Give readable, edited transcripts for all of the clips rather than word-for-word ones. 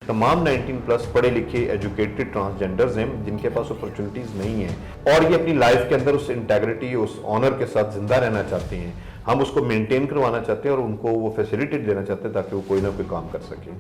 तमाम 19 प्लस पढ़े लिखे एजुकेटेड ट्रांसजेंडर्स हैं जिनके पास अपॉर्चुनिटीज़ नहीं हैं और ये अपनी लाइफ के अंदर उस इंटेग्रिटी उस ऑनर के साथ ज़िंदा रहना चाहते हैं। हम उसको मेंटेन करवाना चाहते हैं और उनको वो फैसिलिटी देना चाहते हैं ताकि वो कोई ना कोई काम कर सकें।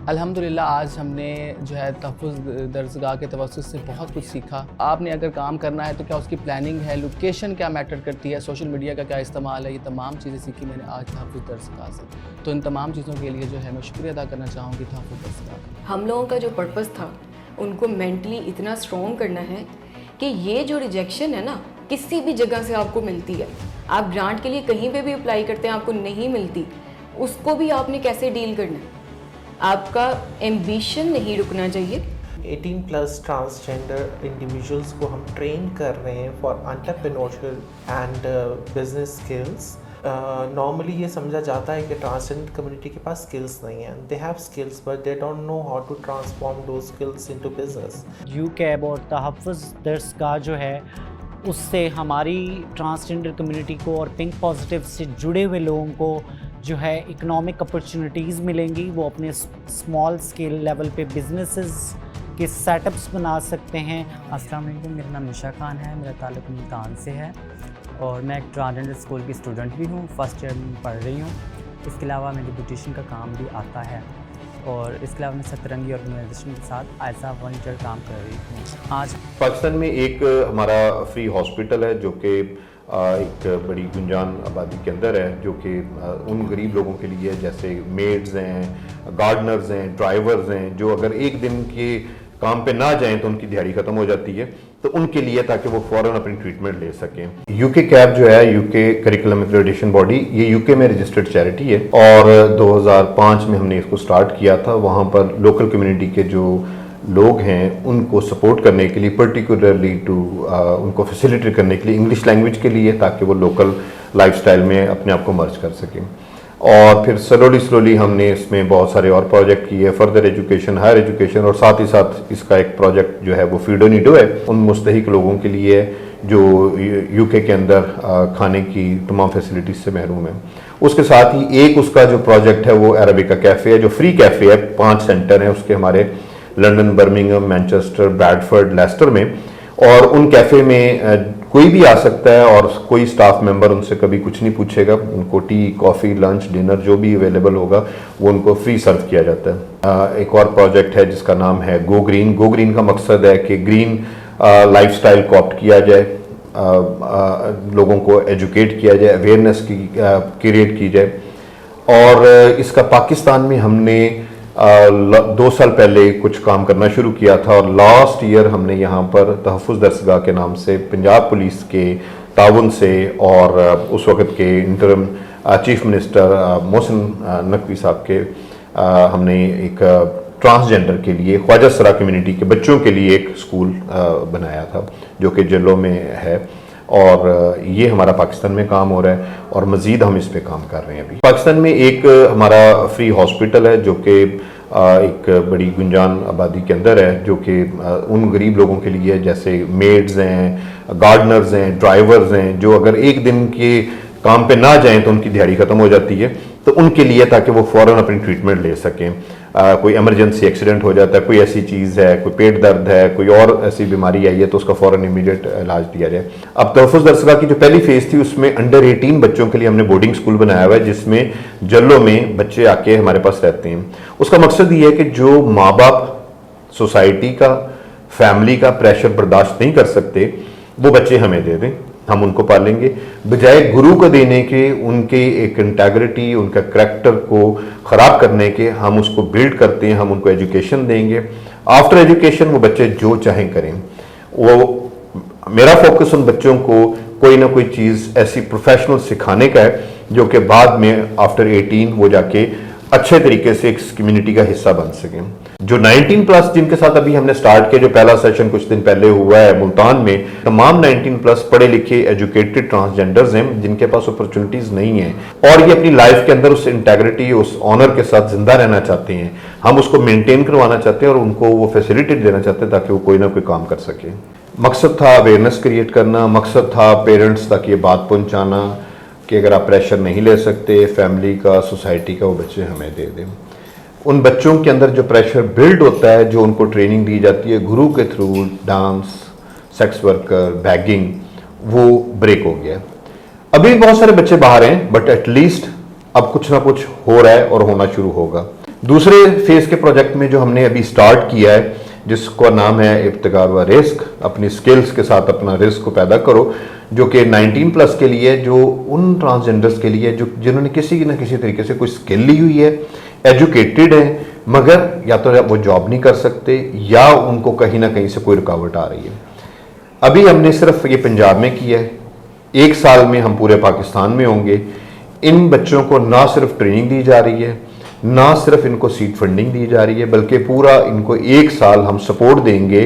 अल्हम्दुलिल्लाह आज हमने जो है तहफ़्फ़ुज़ दरसगाह के तवस्सुत से बहुत कुछ सीखा। आपने अगर काम करना है तो क्या उसकी प्लानिंग है, लोकेशन क्या मैटर करती है, सोशल मीडिया का क्या इस्तेमाल है, ये तमाम चीज़ें सीखी मैंने आज तहफ़्फ़ुज़ दरसगाह से। तो इन तमाम चीज़ों के लिए जो है मैं शुक्रिया अदा करना चाहूँगी तहफ़्फ़ुज़ दरसगाह का। हम लोगों का जो पर्पस था उनको मेंटली इतना स्ट्रॉन्ग करना है कि ये जो रिजेक्शन है ना किसी भी जगह से आपको मिलती है, आप ग्रांट के लिए कहीं पे भी अप्लाई करते हैं आपको नहीं मिलती, उसको भी आपने कैसे डील करना है, आपका एम्बिशन नहीं रुकना चाहिए। 18 प्लस ट्रांसजेंडर इंडिविजुअल्स को हम ट्रेन कर रहे हैं for entrepreneurship and business skills. Normally ये समझा जाता है कि ट्रांसजेंडर कम्युनिटी के पास स्किल्स नहीं हैं, they have skills but they don't know how to transform those skills into business. यूकैब और तहफ़्फ़ुज़ दरसगाह जो है उससे हमारी ट्रांसजेंडर कम्युनिटी को और पिंक पॉजिटिव से जुड़े हुए लोगों को जो है इकोनॉमिक अपॉर्चुनिटीज़ मिलेंगी। वो अपने स्मॉल स्केल लेवल पे बिजनेसेस के सेटअप्स बना सकते हैं। अस्सलाम वालेकुम, मेरा नाम निशा खान है, मेरा ताल्लुक़ मुल्तान से है और मैं एक ट्रांसजेंडर स्कूल की स्टूडेंट भी हूँ, फर्स्ट ईयर में पढ़ रही हूँ। इसके अलावा मेरे ब्यूटिशियन का काम भी आता है और इसके अलावा मैं सतरंगी ऑर्गेनाइजेशन के साथ एज आ वॉलंटियर काम कर रही हूँ। आज पाकिस्तान में एक हमारा फ्री हॉस्पिटल है जो कि एक बड़ी गुंजान आबादी के अंदर है, जो कि उन गरीब लोगों के लिए जैसे मेड्स हैं, गार्डनर्स हैं, ड्राइवर्स हैं, जो अगर एक दिन के काम पे ना जाएं तो उनकी दिहाड़ी ख़त्म हो जाती है, तो उनके लिए ताकि वो फ़ौरन अपनी ट्रीटमेंट ले सकें। यूके कैब जो है यूके करिकुलम एक्रेडिटेशन बॉडी, ये यूके में रजिस्टर्ड चैरिटी है और 2005 में हमने इसको स्टार्ट किया था। वहाँ पर लोकल कम्युनिटी के जो लोग हैं उनको सपोर्ट करने के लिए, पर्टिकुलरली उनको फैसिलिटेट करने के लिए इंग्लिश लैंग्वेज के लिए, ताकि वो लोकल लाइफस्टाइल में अपने आप को मर्ज कर सकें। और फिर स्लोली हमने इसमें बहुत सारे और प्रोजेक्ट किए, फर्दर एजुकेशन, हायर एजुकेशन, और साथ ही साथ इसका एक प्रोजेक्ट जो है वो फीड ऑन ईडो है उन मुस्तहिक लोगों के लिए जो यूके के अंदर खाने की तमाम फैसिलिटीज़ से महरूम है। उसके साथ ही एक उसका जो प्रोजेक्ट है वो अरेबिका कैफ़े है, जो फ्री कैफ़े है। 5 सेंटर हैं उसके हमारे London, Birmingham, Manchester, Bradford, Leicester में, और उन कैफ़े में कोई भी आ सकता है और कोई स्टाफ मेंबर उनसे कभी कुछ नहीं पूछेगा। उनको टी, कॉफ़ी, लंच, डिनर जो भी अवेलेबल होगा वो उनको फ्री सर्व किया जाता है। एक और प्रोजेक्ट है जिसका नाम है गो ग्रीन। गो ग्रीन का मकसद है कि ग्रीन लाइफस्टाइल को ऑप्ट किया जाए, लोगों को एजुकेट किया जाए, अवेयरनेस की क्रिएट की जाए। और इसका पाकिस्तान में हमने 2 साल पहले कुछ काम करना शुरू किया था और लास्ट ईयर हमने यहाँ पर तहफ़्फ़ुज़ दरसगाह के नाम से पंजाब पुलिस के ताउन से और उस वक़्त के interim chief minister Mohsin Naqvi साहब के हमने एक ट्रांसजेंडर के लिए ख्वाजा सरा कम्युनिटी के बच्चों के लिए एक स्कूल बनाया था जो कि जल्लो में है, और ये हमारा पाकिस्तान में काम हो रहा है और मज़ीद हम इस पे काम कर रहे हैं। अभी पाकिस्तान में एक हमारा फ्री हॉस्पिटल है जो कि एक बड़ी गुंजान आबादी के अंदर है, जो कि उन गरीब लोगों के लिए जैसे मेड्स हैं, गार्डनर्स हैं, ड्राइवर्स हैं, जो अगर एक दिन के काम पे ना जाएं तो उनकी दिहाड़ी ख़त्म हो जाती है, तो उनके लिए ताकि वो फ़ौरन अपनी ट्रीटमेंट ले सकें। कोई एमरजेंसी एक्सीडेंट हो जाता है, कोई ऐसी चीज़ है, कोई पेट दर्द है, कोई और ऐसी बीमारी आई है, तो उसका फ़ौरन इमीडिएट इलाज दिया जाए। अब तहफ़्फ़ुज़ दरसगाह की जो पहली फ़ेज़ थी उसमें अंडर 18 बच्चों के लिए हमने बोर्डिंग स्कूल बनाया हुआ है, जिसमें जल्लो में बच्चे आके हमारे पास रहते हैं। उसका मकसद ये है कि जो माँ बाप सोसाइटी का, फैमिली का प्रेशर बर्दाश्त नहीं कर सकते, वो बच्चे हमें दे दें, हम उनको पालेंगे। बजाय गुरु को देने के, उनके एक इंटेग्रिटी, उनका करैक्टर को ख़राब करने के, हम उसको बिल्ड करते हैं, हम उनको एजुकेशन देंगे। आफ्टर एजुकेशन वो बच्चे जो चाहें करें। वो मेरा फोकस उन बच्चों को कोई ना कोई चीज़ ऐसी प्रोफेशनल सिखाने का है जो कि बाद में आफ्टर 18 वो जाके अच्छे तरीके से इस कम्युनिटी का हिस्सा बन सकें। जो 19 प्लस जिनके साथ अभी हमने स्टार्ट किया, जो पहला सेशन कुछ दिन पहले हुआ है मुल्तान में, तमाम 19 प्लस पढ़े लिखे एजुकेटेड ट्रांसजेंडर्स हैं जिनके पास अपॉर्चुनिटीज़ नहीं हैं और ये अपनी लाइफ के अंदर उस इंटेग्रिटी, उस ऑनर के साथ जिंदा रहना चाहते हैं। हम उसको मेंटेन करवाना चाहते हैं और उनको वो फैसिलिटेट देना चाहते हैं ताकि वो कोई ना कोई काम कर सके। मकसद था अवेयरनेस क्रिएट करना, मकसद था पेरेंट्स तक ये बात पहुँचाना कि अगर आप प्रेशर नहीं ले सकते फैमिली का, सोसाइटी का, वो बच्चे हमें दे दें। उन बच्चों के अंदर जो प्रेशर बिल्ड होता है, जो उनको ट्रेनिंग दी जाती है गुरु के through, dance, sex worker, bagging, वो ब्रेक हो गया। अभी बहुत सारे बच्चे बाहर हैं, बट एटलीस्ट अब कुछ ना कुछ हो रहा है और होना शुरू होगा। दूसरे फेज के प्रोजेक्ट में जो हमने अभी स्टार्ट किया है, जिसका नाम है इब्तिकार व रिस्क, अपनी स्किल्स के साथ अपना रिस्क को पैदा करो, जो कि 19 प्लस के लिए, जो उन ट्रांसजेंडर्स के लिए जो जिन्होंने किसी न किसी तरीके से कोई स्किल ली हुई है, एजुकेटेड हैं, मगर या तो वो जॉब नहीं कर सकते या उनको कहीं ना कहीं से कोई रुकावट आ रही है। अभी हमने सिर्फ ये पंजाब में किया है, 1 साल में हम पूरे पाकिस्तान में होंगे। इन बच्चों को ना सिर्फ ट्रेनिंग दी जा रही है, ना सिर्फ इनको सीड फंडिंग दी जा रही है, बल्कि पूरा इनको 1 साल हम सपोर्ट देंगे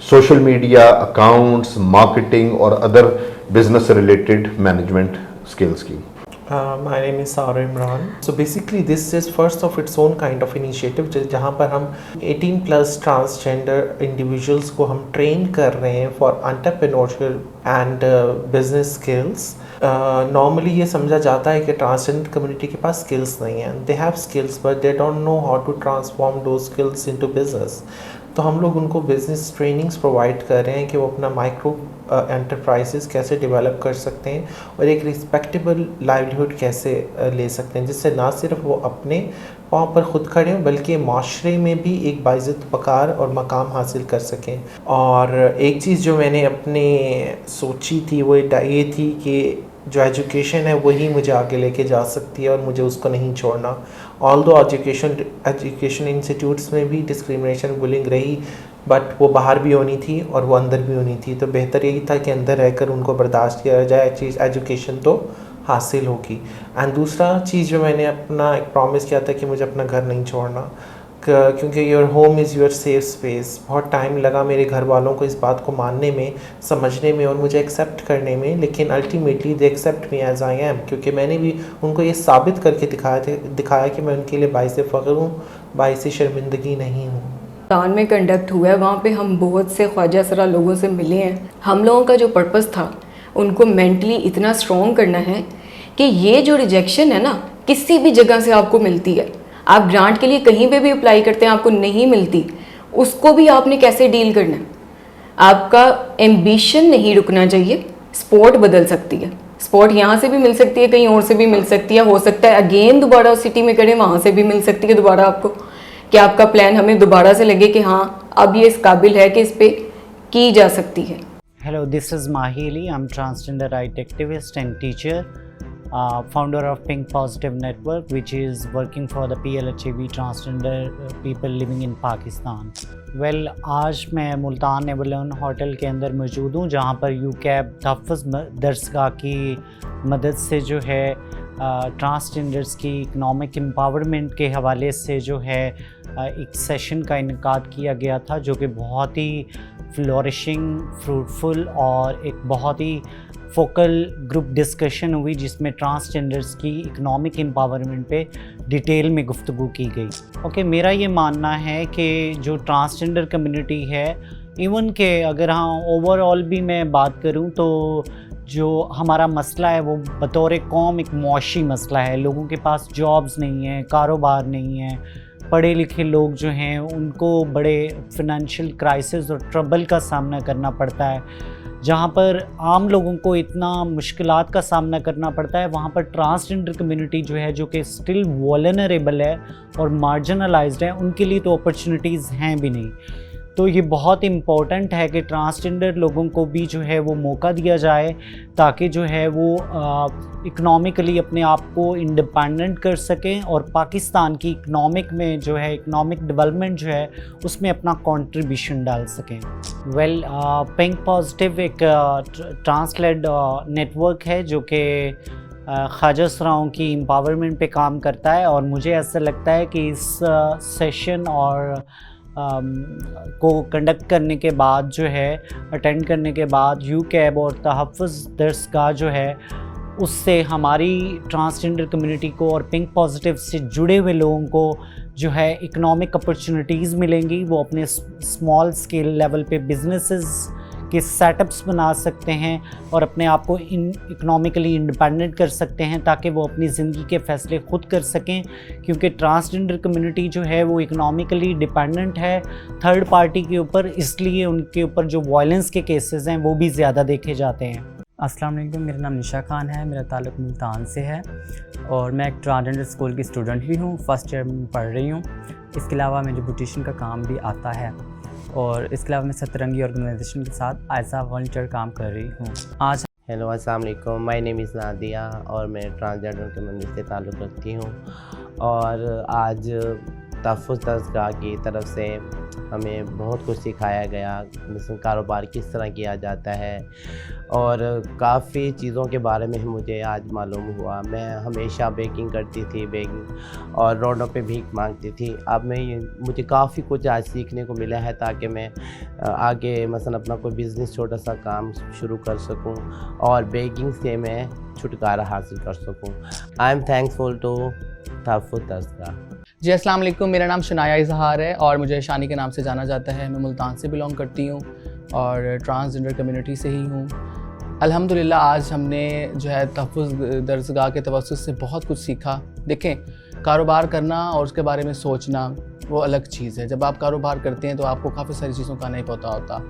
सोशल मीडिया, अकाउंट्स, मार्केटिंग और other business related management skills की। My name is Sara Imran. So basically this is first of its own kind of initiative जहाँ पर हम 18 plus transgender individuals को हम train कर रहे हैं for entrepreneurial and business skills. Normally ये समझा जाता है कि ट्रांसजेंडर कम्युनिटी के पास स्किल्स नहीं हैं, they have skills but they don't know how to transform those skills into business. तो हम लोग उनको बिज़नेस ट्रेनिंग्स प्रोवाइड कर रहे हैं कि वो अपना माइक्रो एंटरप्राइजेस कैसे डेवलप कर सकते हैं और एक रिस्पेक्टेबल लाइवलीहुड कैसे ले सकते हैं, जिससे ना सिर्फ वो अपने पाँव पर ख़ुद खड़े हों बल्कि माशरे में भी एक बाइज़्ज़त वक़ार और मकाम हासिल कर सकें। और एक चीज़ जो मैंने अपने सोची थी वो ये थी कि जो एजुकेशन है वही मुझे आगे लेके जा सकती है और मुझे उसको नहीं छोड़ना। ऑल्दो एजुकेशन इंस्टीट्यूट्स में भी डिस्क्रिमिनेशन, बुलिंग रही, बट वो बाहर भी होनी थी और वो अंदर भी होनी थी। तो बेहतर यही था कि अंदर रहकर उनको बर्दाश्त किया जाए, चीज़ एजुकेशन तो हासिल होगी। एंड दूसरा चीज़ जो मैंने अपना एक प्रॉमिस किया था कि मुझे अपना घर नहीं छोड़ना, क्योंकि your home is your safe space. बहुत टाइम लगा मेरे घर वालों को इस बात को मानने में, समझने में और मुझे एक्सेप्ट करने में, लेकिन ultimately they accept me as I am, क्योंकि मैंने भी उनको ये साबित करके दिखाया कि मैं उनके लिए बाइस फ़ख्र हूँ, बाइस शर्मिंदगी नहीं हूँ। मुल्तान में कंडक्ट हुआ है, वहाँ पे हम बहुत से ख्वाजा सरा लोगों से मिले हैं। हम लोगों का जो पर्पस था उनको मेंटली इतना स्ट्रॉन्ग करना है कि ये जो रिजेक्शन है ना, किसी भी जगह से आपको मिलती है, आप ग्रांट के लिए कहीं पे भी अप्लाई करते हैं आपको नहीं मिलती, उसको भी आपने कैसे डील करना है। आपका एम्बिशन नहीं रुकना चाहिए, स्पोर्ट बदल सकती है, स्पोर्ट यहाँ से भी मिल सकती है, कहीं और से भी मिल सकती है, हो सकता है अगेन दोबारा उस सिटी में करें, वहाँ से भी मिल सकती है दोबारा आपको, कि आपका प्लान हमें दोबारा से लगे कि हाँ अब ये इस काबिल है कि इस पर की जा सकती है। Hello, this is Mahi Ali. I'm transgender right activist and teacher, founder of Pink Positive Network, which is working for the PLHAV transgender people living in Pakistan. Well, आज मैं मुल्तान एवलन होटल के अंदर मौजूद हूँ, जहाँ पर यूकैब तहफ़्फ़ुज़ दरसगाह की मदद से जो है ट्रांसजेंडर्स की इकनॉमिक एम्पावरमेंट के हवाले से जो है एक सेशन का इनकाद किया गया था, जो कि बहुत ही फ्लोरिशिंग, फ्रूटफुल और एक बहुत ही फोकल ग्रुप डिस्कशन हुई, जिसमें ट्रांसजेंडर्स की इकनॉमिक एम्पावरमेंट पे डिटेल में गुफ्तगू की गई। ओके, मेरा ये मानना है कि जो ट्रांसजेंडर कम्युनिटी है, इवन के अगर हाँ ओवरऑल भी मैं बात करूँ तो जो हमारा मसला है वो बतौर कौम एक मुआशी मसला है। लोगों के पास जॉब्स नहीं हैं, कारोबार नहीं है, पढ़े लिखे लोग जो हैं उनको बड़े फिनंशियल क्राइसिस और ट्रबल का सामना करना पड़ता है। जहाँ पर आम लोगों को इतना मुश्किलात का सामना करना पड़ता है, वहाँ पर ट्रांसजेंडर कम्युनिटी जो है, जो कि स्टिल वल्नरेबल है और मार्जिनलाइज्ड है, उनके लिए तो अपॉर्चुनिटीज़ हैं भी नहीं। तो ये बहुत इम्पॉर्टेंट है कि ट्रांसजेंडर लोगों को भी जो है वो मौका दिया जाए, ताकि जो है वो इकनॉमिकली अपने आप को इंडिपेंडेंट कर सकें और पाकिस्तान की इकनॉमिक में जो है इकनॉमिक डेवलपमेंट जो है उसमें अपना कंट्रीब्यूशन डाल सकें। वेल, पिंक पॉजिटिव एक ट्रांसलेड नेटवर्क है जो कि ख्वाजा सराओं की एम्पावरमेंट पे काम करता है, और मुझे ऐसा लगता है कि इस सेशन और को कंडक्ट करने के बाद जो है, अटेंड करने के बाद यूकैब और तहफ़्फ़ुज़ दरसगाह जो है, उससे हमारी ट्रांसजेंडर कम्युनिटी को और पिंक पॉजिटिव से जुड़े हुए लोगों को जो है इकनॉमिक अपॉर्चुनिटीज़ मिलेंगी। वो अपने स्मॉल स्केल लेवल पे बिजनेसेस के सेटअप्स बना सकते हैं और अपने आप को इकोनॉमिकली इंडिपेंडेंट कर सकते हैं, ताकि वो अपनी ज़िंदगी के फ़ैसले ख़ुद कर सकें। क्योंकि ट्रांसजेंडर कम्युनिटी जो है वो इकोनॉमिकली डिपेंडेंट है थर्ड पार्टी के ऊपर, इसलिए उनके ऊपर जो वायलेंस के केसेस हैं वो भी ज़्यादा देखे जाते हैं। अस्सलाम वालेकुम, मेरा नाम निशा खान है, मेरा ताल्लुक़ मुल्तान से है और मैं एक ट्रांसजेंडर स्कूल की स्टूडेंट भी हूँ, फर्स्ट ईयर में पढ़ रही हूँ। इसके अलावा मुझे ब्यूटिशियन का काम भी आता है और इसके अलावा मैं सतरंगी ऑर्गेनाइजेशन के साथ एज आ वॉलंटियर काम कर रही हूँ। आज हेलो अस्सलाम वालेकुम, माय नेम इज़ नादिया और मैं ट्रांसजेंडर कम्युनिटी से ताल्लुक़ रखती हूँ। और आज तहफ़्फ़ुज़ दर्सगाह की तरफ से हमें बहुत कुछ सिखाया गया, मिसल कारोबार किस तरह किया जाता है और काफ़ी चीज़ों के बारे में मुझे आज मालूम हुआ। मैं हमेशा बेकिंग करती थी, बेकिंग और रोडों पे भीख मांगती थी। अब मुझे काफ़ी कुछ आज सीखने को मिला है, ताकि मैं आगे मसलन अपना कोई बिज़नेस छोटा सा काम शुरू कर सकूं और बेकिंग से मैं छुटकारा हासिल कर सकूं। I am thankful to Tahaffuz Darsgah. जी अस्सलाम वालेकुम, मेरा नाम शनाया इजहार है और मुझे शानी के नाम से जाना जाता है। मैं मुल्तान से बिलोंग करती हूँ और ट्रांसजेंडर कम्युनिटी से ही हूँ। अल्हम्दुलिल्लाह आज हमने जो है तहफ़्फ़ुज़ दर्सगाह के तवस्सुस से बहुत कुछ सीखा। देखें, कारोबार करना और उसके बारे में सोचना वो अलग चीज़ है। जब आप कारोबार करते हैं तो आपको काफ़ी सारी चीज़ों का नहीं पता होता।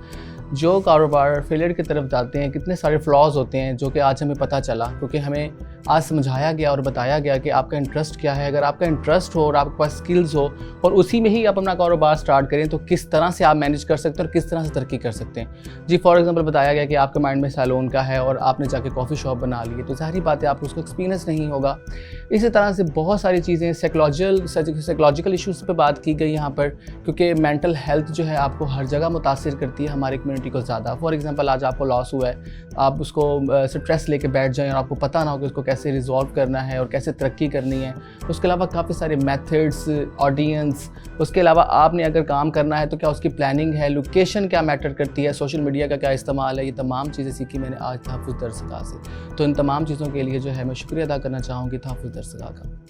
जो कारोबार फेलियर की तरफ जाते हैं, कितने सारे फ्लॉज होते हैं जो कि आज हमें पता चला, क्योंकि हमें आज समझाया गया और बताया गया कि आपका इंटरेस्ट क्या है। अगर आपका इंटरेस्ट हो और आपके पास स्किल्स हो और उसी में ही आप अपना कारोबार स्टार्ट करें तो किस तरह से आप मैनेज कर सकते हैं और किस तरह से तरक्की कर सकते हैं। जी फॉर एग्जांपल बताया गया कि आपके माइंड में सैलून का है और आपने जाके कॉफ़ी शॉप बना ली, तो ज़ाहिर बात है आपको उसका एक्सपीरियंस नहीं होगा। इसी तरह से बहुत सारी चीज़ें साइकोलॉजिकल इश्यूज़ पे बात की गई यहाँ पर, क्योंकि मेंटल हेल्थ जो है आपको हर जगह मुतासिर करती है, हमारी कम्युनिटी को ज़्यादा। फॉर एग्जांपल आज आपको लॉस हुआ है, आप उसको स्ट्रेस लेके बैठ जाएं और आपको पता ना हो कि उसको कैसे रिजॉल्व करना है और कैसे तरक्की करनी है। उसके अलावा काफ़ी सारे मेथड्स, ऑडियंस, उसके अलावा आपने अगर काम करना है तो क्या उसकी प्लानिंग है, लोकेशन क्या मैटर करती है, सोशल मीडिया का क्या इस्तेमाल है। ये तमाम चीज़ें सीखी मैंने आज तहफ़्फ़ुज़ दर्सगाह से। तो इन तमाम चीज़ों के लिए जो है मैं शुक्रिया अदा करना चाहूँगी तहफ़्फ़ुज़ दर्सगाह का।